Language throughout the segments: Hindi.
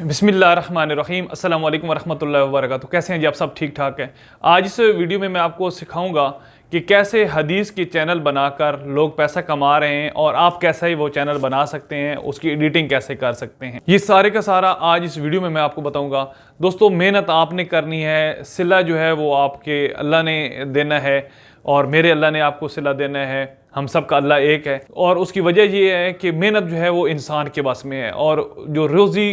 बिस्मिल्लाहिर्रहमानिर्रहीम अस्सलाम वालेकुम वरहमतुल्लाहि वबरकातुहू। कैसे हैं जी आप सब? ठीक ठाक है। आज इस वीडियो में मैं आपको सिखाऊंगा कि कैसे हदीस के चैनल बनाकर लोग पैसा कमा रहे हैं और आप कैसे ही वो चैनल बना सकते हैं, उसकी एडिटिंग कैसे कर सकते हैं। ये सारे का सारा आज इस वीडियो में मैं आपको बताऊंगा। दोस्तों, मेहनत आपने करनी है, सिला जो है वो आपके अल्लाह ने देना है और मेरे अल्लाह ने आपको सिला देना है। हम सब का अल्लाह एक है और उसकी वजह ये है कि मेहनत जो है वो इंसान के बस में है और जो रोज़ी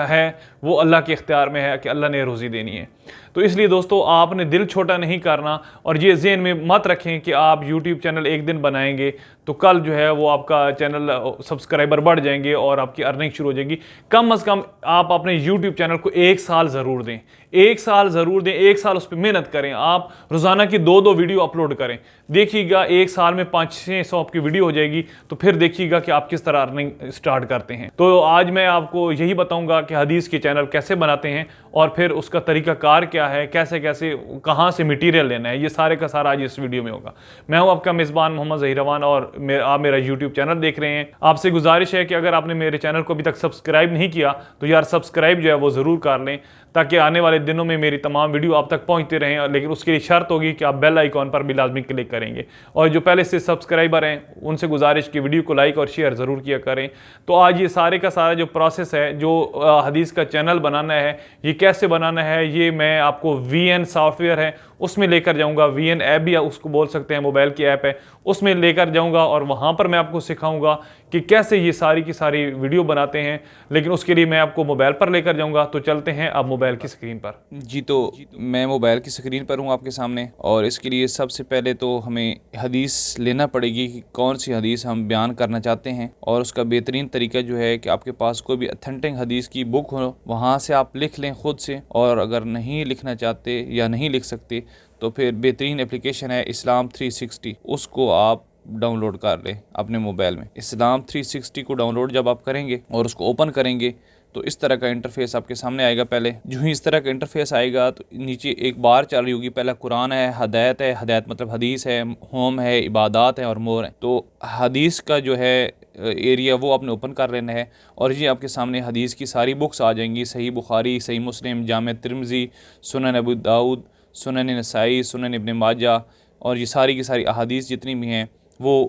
है वो अल्लाह के इख्तियार में है कि अल्लाह ने रोज़ी देनी है। तो इसलिए दोस्तों, आपने दिल छोटा नहीं करना और ये ज़हन में मत रखें कि आप YouTube चैनल एक दिन बनाएंगे तो कल जो है वो आपका चैनल सब्सक्राइबर बढ़ जाएंगे और आपकी अर्निंग शुरू हो जाएगी। कम अज़ कम आप अपने YouTube चैनल को 1 साल ज़रूर दें, 1 साल ज़रूर दें, 1 साल उस पर मेहनत करें। आप रोज़ाना की 2-2 वीडियो अपलोड करें। देखिएगा 1 साल में 500-600 आपकी वीडियो हो जाएगी, तो फिर देखिएगा कि आप किस तरह अर्निंग स्टार्ट करते हैं। तो आज मैं आपको यही बताऊंगा कि हदीस के चैनल कैसे बनाते हैं और फिर उसका तरीकाकार क्या है, कैसे कैसे कहाँ से मटेरियल लेना है, ये सारे का सारा आज इस वीडियो में होगा। मैं हूं आपका मेज़बान मोहम्मद ज़हीर और आप मेरा यूट्यूब चैनल देख रहे हैं। आपसे गुजारिश है कि अगर आपने मेरे चैनल को अभी तक सब्सक्राइब नहीं किया तो यार सब्सक्राइब जो है वो ज़रूर कर लें, ताकि आने वाले दिनों में मेरी तमाम वीडियो आप तक पहुंचते रहें। लेकिन उसके लिए शर्त होगी कि आप बेल आइकॉन पर भी लाजमी क्लिक करेंगे और जो पहले से सब्सक्राइबर हैं उनसे गुजारिश की वीडियो को लाइक और शेयर ज़रूर किया करें। तो आज ये सारे का सारा जो प्रोसेस है, जो हदीस का चैनल बनाना है, ये कैसे बनाना है, ये मैं आपको VN सॉफ्टवेयर है उसमें लेकर जाऊंगा। VN ऐप भी उसको बोल सकते हैं, मोबाइल की ऐप है, उसमें लेकर जाऊंगा और वहाँ पर मैं आपको सिखाऊंगा कि कैसे ये सारी की सारी वीडियो बनाते हैं। लेकिन उसके लिए मैं आपको मोबाइल पर लेकर जाऊंगा। तो चलते हैं अब मोबाइल की स्क्रीन पर। जी, तो मैं मोबाइल की स्क्रीन पर हूँ आपके सामने और इसके लिए सबसे पहले तो हमें हदीस लेना पड़ेगी कि कौन सी हदीस हम बयान करना चाहते हैं। और उसका बेहतरीन तरीका जो है कि आपके पास कोई भी अथेंटिक हदीस की बुक हो, वहाँ से आप लिख लें खुद से। और अगर नहीं लिखना चाहते या नहीं लिख सकते तो फिर बेहतरीन एप्लीकेशन है इस्लाम 360, उसको आप डाउनलोड कर लें अपने मोबाइल में। इस्लाम 360 को डाउनलोड जब आप करेंगे और उसको ओपन करेंगे तो इस तरह का इंटरफेस आपके सामने आएगा। पहले जो ही इस तरह का इंटरफेस आएगा तो नीचे एक बार चल रही होगी। पहला कुरान है, हदायत मतलब हदीस है, होम है, इबादत है और मोर है। तो हदीस का जो है एरिया वो आपने ओपन कर लेना है और ये आपके सामने हदीस की सारी बुक्स आ जाएंगी। सही बुखारी, सही मुस्लिम, जामे तिरमिज़ी, सुनन अबू दाऊद, सुनन नसाई, सुनन इब्न माजा और ये सारी की सारी अहादीस जितनी भी हैं वो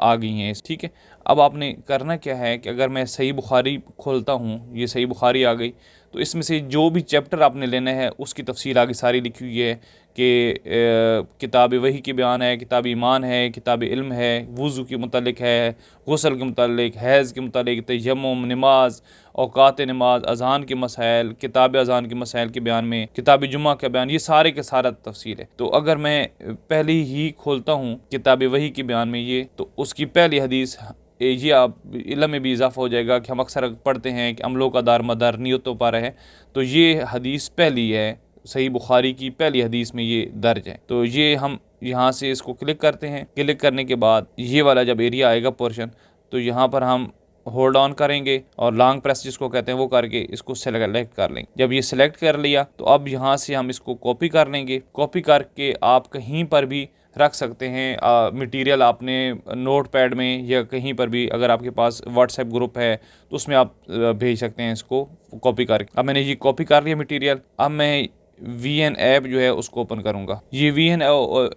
आ गई हैं। ठीक है, अब आपने करना क्या है कि अगर मैं सही बुखारी खोलता हूँ, ये सही बुखारी आ गई, तो इसमें से जो भी चैप्टर आपने लेना है उसकी तफसील आगे सारी लिखी हुई है कि किताब वही की बयान है, किताब ईमान है, किताब इल्म है, वज़ू के मुतालिक है, गुस्ल के मुतालिक, हैज़ के मुतालिक, तयम्मुम, नमाज, औकात नमाज, अज़ान के मसाइल, किताब अज़ान के मसाइल के बयान में, किताब जुमा का बयान, ये सारे के सारा तफसील है। तो अगर मैं पहले ही खोलता हूँ किताब वही के बयान में ये, तो उसकी पहली हदीस, ये आप इल्म में भी इजाफा हो जाएगा कि हम अक्सर पढ़ते हैं कि अमलों का दार मदार नियतों पर है। तो ये हदीस पहली है, सही बुखारी की पहली हदीस में ये दर्ज है। तो ये हम यहाँ से इसको क्लिक करते हैं। क्लिक करने के बाद ये वाला जब एरिया आएगा पोर्शन, तो यहाँ पर हम होल्ड ऑन करेंगे और लॉन्ग प्रेस जिसको कहते हैं वो करके इसको सेलेक्ट कर लेंगे। जब ये सिलेक्ट कर लिया तो अब यहाँ से हम इसको कॉपी कर लेंगे। कॉपी करके आप कहीं पर भी रख सकते हैं। मटेरियल आपने नोट पैड में या कहीं पर भी, अगर आपके पास व्हाट्सएप ग्रुप है तो उसमें आप भेज सकते हैं इसको कॉपी करके। अब मैंने ये कॉपी कर लिया मटेरियल। अब मैं VN ऐप जो है उसको ओपन करूँगा। ये VN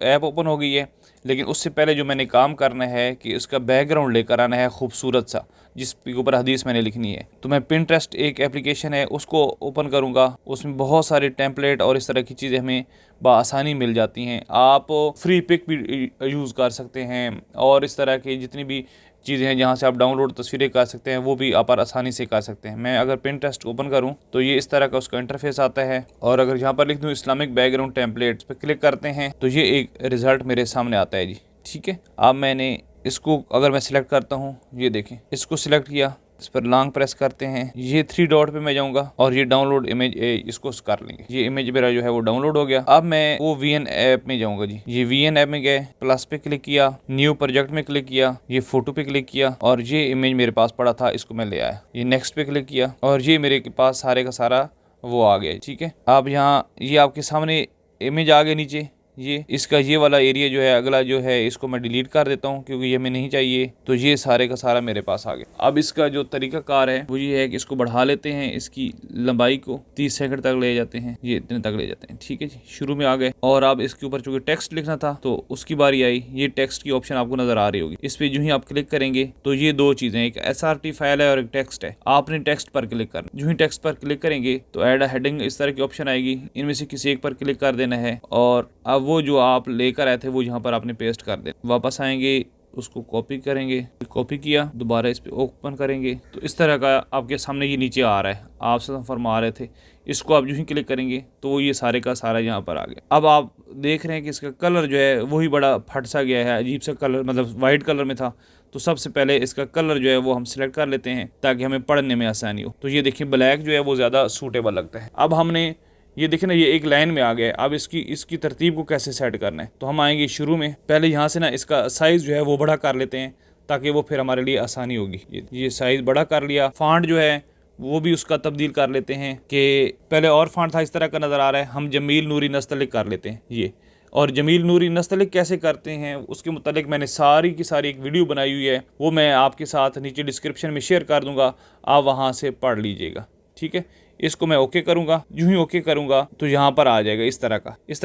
ऐप ओपन हो गई है, लेकिन उससे पहले जो मैंने काम करना है कि इसका बैकग्राउंड लेकर आना है खूबसूरत सा, जिसके ऊपर हदीस मैंने लिखनी है। तो मैं पिंटरेस्ट एक एप्लीकेशन है उसको ओपन करूँगा। उसमें बहुत सारे टेम्पलेट और इस तरह की चीज़ें हमें बआसानी मिल जाती हैं। आप फ्री पिक भी यूज़ कर सकते हैं और इस तरह की जितनी भी चीज़ें हैं जहाँ से आप डाउनलोड तस्वीरें कर सकते हैं वो भी आप आसानी से कर सकते हैं। मैं अगर पिंटरेस्ट ओपन करूँ तो ये इस तरह का उसका इंटरफेस आता है और अगर यहाँ पर लिख दूँ इस्लामिक बैकग्राउंड टेम्पलेट्स पर क्लिक करते हैं तो ये एक रिज़ल्ट मेरे सामने आता है जी। ठीक है, अब मैंने इसको अगर मैं सिलेक्ट करता हूँ, ये देखें, इसको सिलेक्ट किया, इस पर लॉन्ग प्रेस करते हैं, ये 3 डॉट पे मैं जाऊंगा और ये डाउनलोड इमेज इसको कर लेंगे। ये इमेज मेरा जो है वो डाउनलोड हो गया। अब मैं वो VN ऐप में जाऊंगा जी। ये VN ऐप में गए, प्लस पे क्लिक किया, न्यू प्रोजेक्ट में क्लिक किया, ये फोटो पे क्लिक किया और ये इमेज मेरे पास पड़ा था, इसको मैं ले आया। ये नेक्स्ट पे क्लिक किया और ये मेरे पास सारे का सारा वो आ गया। ठीक है, अब यहाँ ये आपके सामने इमेज आ गया नीचे, ये इसका ये वाला एरिया जो है अगला जो है इसको मैं डिलीट कर देता हूँ क्योंकि ये हमें नहीं चाहिए। तो ये सारे का सारा मेरे पास आ गया। अब इसका जो तरीकाकार है वो ये है कि इसको बढ़ा लेते हैं, इसकी लंबाई को 30 सेकंड तक ले जाते हैं, ये इतने तक ले जाते हैं। ठीक है जी, शुरू में आ गए। और अब इसके ऊपर चूंकि टेक्स्ट लिखना था तो उसकी बारी आई। ये टेक्स्ट की ऑप्शन आपको नजर आ रही होगी, इस पर जो ही आप क्लिक करेंगे तो ये दो चीजें, एक SRT फाइल है और एक टेक्स्ट है। आपने टेक्स्ट पर क्लिक करना, जो ही टेक्स्ट पर क्लिक करेंगे तो ऐड हेडिंग इस तरह की ऑप्शन आएगी, इनमें से किसी एक पर क्लिक कर देना है और अब वो जो आप लेकर आए थे वो यहाँ पर आपने पेस्ट कर देना। वापस आएंगे, उसको कॉपी करेंगे, कॉपी किया, दोबारा इस पे ओपन करेंगे तो इस तरह का आपके सामने ये नीचे आ रहा है। आप फरमा रहे थे, इसको आप जो ही क्लिक करेंगे तो ये सारे का सारा यहाँ पर आ गया। अब आप देख रहे हैं कि इसका कलर जो है वही बड़ा फट सा गया है, अजीब सा कलर, मतलब वाइट कलर में था। तो सबसे पहले इसका कलर जो है वो हम सिलेक्ट कर लेते हैं ताकि हमें पढ़ने में आसानी हो। तो ये देखिए ब्लैक जो है वो ज़्यादा सूटेबल लगता है। अब हमने ये देखें ना, ये एक लाइन में आ गया। अब इसकी तरतीब को कैसे सेट करना है, तो हम आएंगे शुरू में, पहले यहाँ से ना इसका साइज़ जो है वो बड़ा कर लेते हैं ताकि वो फिर हमारे लिए आसानी होगी। ये साइज़ बड़ा कर लिया। फ़ॉन्ट जो है वो भी उसका तब्दील कर लेते हैं कि पहले और फ़ॉन्ट था इस तरह का नज़र आ रहा है, हम जमील नूरी नस्तलिक कर लेते हैं ये। और जमील नूरी नस्तलिक कैसे करते हैं उसके मुतालिक मैंने सारी की सारी एक वीडियो बनाई हुई है, वो मैं आपके साथ नीचे डिस्क्रिप्शन में शेयर कर दूँगा, आप वहाँ से पढ़ लीजिएगा। ठीक है, इसको मैं ओके करूँगा। जो ही ओके करूँगा तो यहाँ पर आ जाएगा इस तरह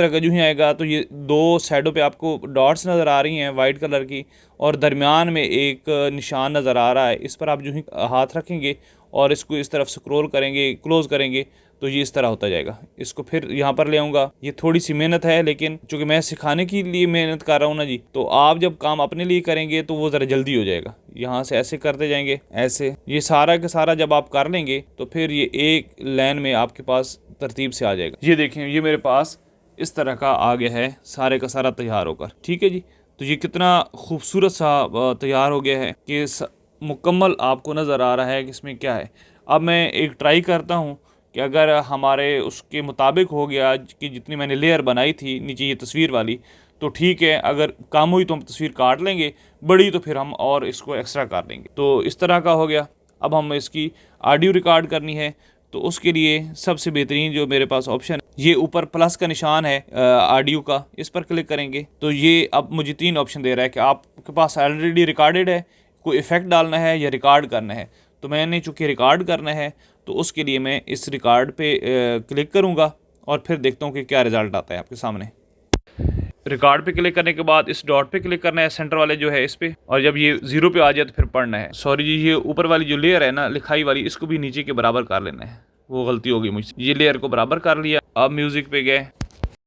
का जो ही आएगा तो ये दो साइडों पे आपको डॉट्स नज़र आ रही हैं वाइट कलर की और दरमियान में एक निशान नज़र आ रहा है। इस पर आप जो ही हाथ रखेंगे और इसको इस तरफ स्क्रॉल करेंगे, क्लोज़ करेंगे तो ये इस तरह होता जाएगा। इसको फिर यहाँ पर ले आऊँगा। ये थोड़ी सी मेहनत है लेकिन चूँकि मैं सिखाने के लिए मेहनत कर रहा हूँ ना जी, तो आप जब काम अपने लिए करेंगे तो वो ज़रा जल्दी हो जाएगा। यहाँ से ऐसे करते जाएंगे, ऐसे ये सारा का सारा जब आप कर लेंगे तो फिर ये एक लाइन में आपके पास तरतीब से आ जाएगा। ये देखें, ये मेरे पास इस तरह का आ गया है सारे का सारा तैयार होकर। ठीक है जी, तो ये कितना खूबसूरत सा तैयार हो गया है कि मुकम्मल आपको नज़र आ रहा है कि इसमें क्या है। अब मैं एक ट्राई करता हूँ कि अगर हमारे उसके मुताबिक हो गया कि जितनी मैंने लेयर बनाई थी नीचे ये तस्वीर वाली तो ठीक है, अगर कम हुई तो हम तस्वीर काट लेंगे, बड़ी तो फिर हम और इसको एक्स्ट्रा कर देंगे। तो इस तरह का हो गया। अब हम इसकी ऑडियो रिकॉर्ड करनी है तो उसके लिए सबसे बेहतरीन जो मेरे पास ऑप्शन है, ये ऊपर प्लस का निशान है ऑडियो का, इस पर क्लिक करेंगे तो ये अब मुझे 3 ऑप्शन दे रहा है कि आपके पास ऑलरेडी रिकॉर्डेड है, कोई इफ़ेक्ट डालना है या रिकॉर्ड करना है। तो मैंने चूँकि रिकॉर्ड करना है तो उसके लिए मैं इस रिकॉर्ड पे क्लिक करूँगा और फिर देखता हूँ कि क्या रिज़ल्ट आता है आपके सामने। रिकॉर्ड पे क्लिक करने के बाद इस डॉट पे क्लिक करना है, सेंटर वाले जो है इस पे, और जब ये 0 पे आ जाए तो फिर पढ़ना है। सॉरी जी, ये ऊपर वाली जो लेयर है ना लिखाई वाली, इसको भी नीचे के बराबर कर लेना है, वो गलती होगी मुझसे। ये लेयर को बराबर कर लिया। अब म्यूज़िक पे गए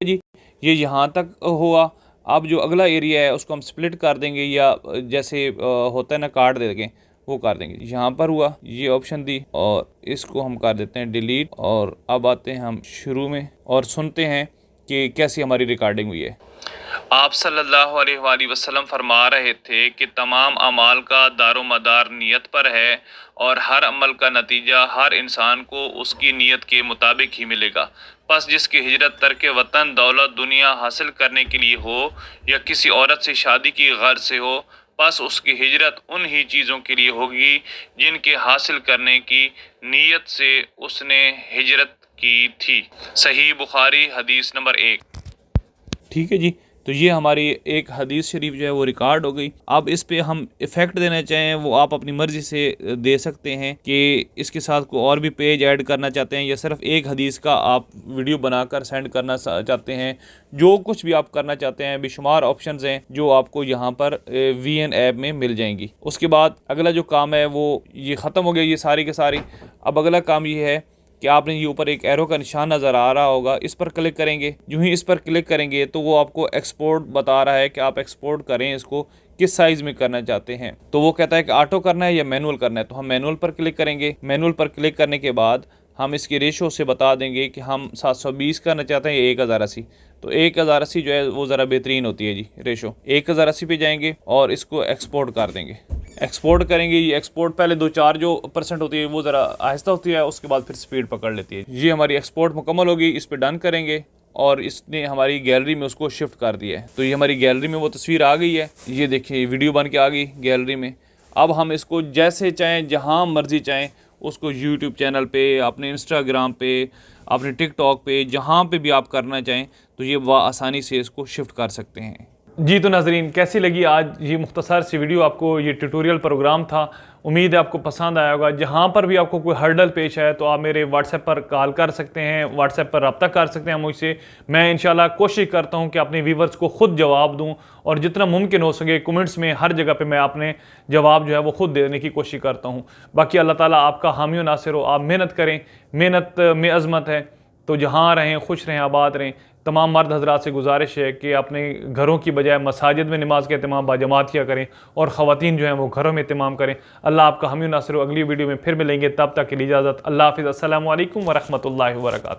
जी, ये यहाँ तक हुआ। अब जो अगला एरिया है उसको हम स्प्लिट कर देंगे या जैसे होता है ना कार्ड दे देंगे वो कर देंगे। यहाँ पर हुआ, ये ऑप्शन दी और इसको हम कर देते हैं डिलीट। और अब आते हैं हम शुरू में और सुनते हैं कि कैसी हमारी रिकॉर्डिंग हुई है। आप सल्लल्लाहु अलैहि वसल्लम फरमा रहे थे कि तमाम अमाल का दारोमदार नीयत पर है और हर अमल का नतीजा हर इंसान को उसकी नीयत के मुताबिक ही मिलेगा। बस जिसकी हिजरत तर्क वतन दौलत दुनिया हासिल करने के लिए हो या किसी औरत से शादी की गर्ज से हो, बस उसकी हिजरत उन ही चीज़ों के लिए होगी जिनके हासिल करने की नीयत से उसने हिजरत की थी। सही बुखारी हदीस नंबर 1। ठीक है जी, तो ये हमारी एक हदीस शरीफ जो है वो रिकॉर्ड हो गई। अब इस पे हम इफ़ेक्ट देना चाहें वो आप अपनी मर्ज़ी से दे सकते हैं कि इसके साथ को और भी पेज ऐड करना चाहते हैं या सिर्फ एक हदीस का आप वीडियो बनाकर सेंड करना चाहते हैं। जो कुछ भी आप करना चाहते हैं, बेशुमार ऑप्शंस हैं जो आपको यहाँ पर VN ऐप में मिल जाएंगी। उसके बाद अगला जो काम है वो ये ख़त्म हो गया, ये सारी के सारी। अब अगला काम ये है कि आपने ये ऊपर एक एरो का निशान नज़र आ रहा होगा, इस पर क्लिक करेंगे। यूँ ही इस पर क्लिक करेंगे तो वो आपको एक्सपोर्ट बता रहा है कि आप एक्सपोर्ट करें इसको किस साइज़ में करना चाहते हैं। तो वो कहता है कि ऑटो करना है या मैनुअल करना है, तो हम मैनुअल पर क्लिक करेंगे। मैनुअल पर क्लिक करने के बाद हम इसकी रेशो से बता देंगे कि हम 720 करना चाहते हैं या 1080। तो 1080 जो है वो ज़रा बेहतरीन होती है जी रेशो। 1080 पे जाएंगे और इसको एक्सपोर्ट कर देंगे। एक्सपोर्ट करेंगे, ये एक्सपोर्ट पहले 2-4 जो % होती है वो ज़रा आहिस्ता होती है, उसके बाद फिर स्पीड पकड़ लेती है। ये हमारी एक्सपोर्ट मुकम्मल होगी, इस पर डन करेंगे और इसने हमारी गैलरी में उसको शिफ्ट कर दिया है। तो ये हमारी गैलरी में वो तस्वीर आ गई है, ये देखिए वीडियो बन के आ गई गैलरी में। अब हम इसको जैसे चाहें जहाँ मर्जी चाहें उसको यूट्यूब चैनल पे, अपने इंस्टाग्राम पे, अपने टिकटॉक पे, जहाँ पे भी आप करना चाहें तो ये वह आसानी से इसको शिफ्ट कर सकते हैं। जी तो नाजरीन, कैसी लगी आज ये मुख्तसर सी वीडियो, आपको ये ट्यूटोरियल प्रोग्राम था। उम्मीद है आपको पसंद आया होगा। जहाँ पर भी आपको कोई हर्डल पेश है तो आप मेरे व्हाट्सएप पर कॉल कर सकते हैं, व्हाट्सएप पर रब्ता कर सकते हैं मुझसे। मैं इंशाल्लाह कोशिश करता हूँ कि अपने व्यूवर्स को खुद जवाब दूँ, और जितना मुमकिन हो सके कमेंट्स में हर जगह पे मैं अपने जवाब जो है वो खुद देने की कोशिश करता हूँ। बाकी अल्लाह ताला आपका हामी व नासिर हो। आप मेहनत करें, मेहनत में अज़मत है। तो जहाँ रहें खुश रहें, आबाद रहें। तमाम मर्द हजरात से गुजारिश है कि अपने घरों की बजाय मसाजिद में नमाज का एहतमाम बाजमात किया करें, और ख़वातीन जो हैं वो घरों में एहतमाम करें। अल्लाह आपका हामी नासिर हो। अगली वीडियो में फिर मिलेंगे, तब तक के लिए इजाज़त। अल्लाह हाफ़िज़। अस्सलामु अलैकुम व रहमतुल्लाहि व बरकातुहू।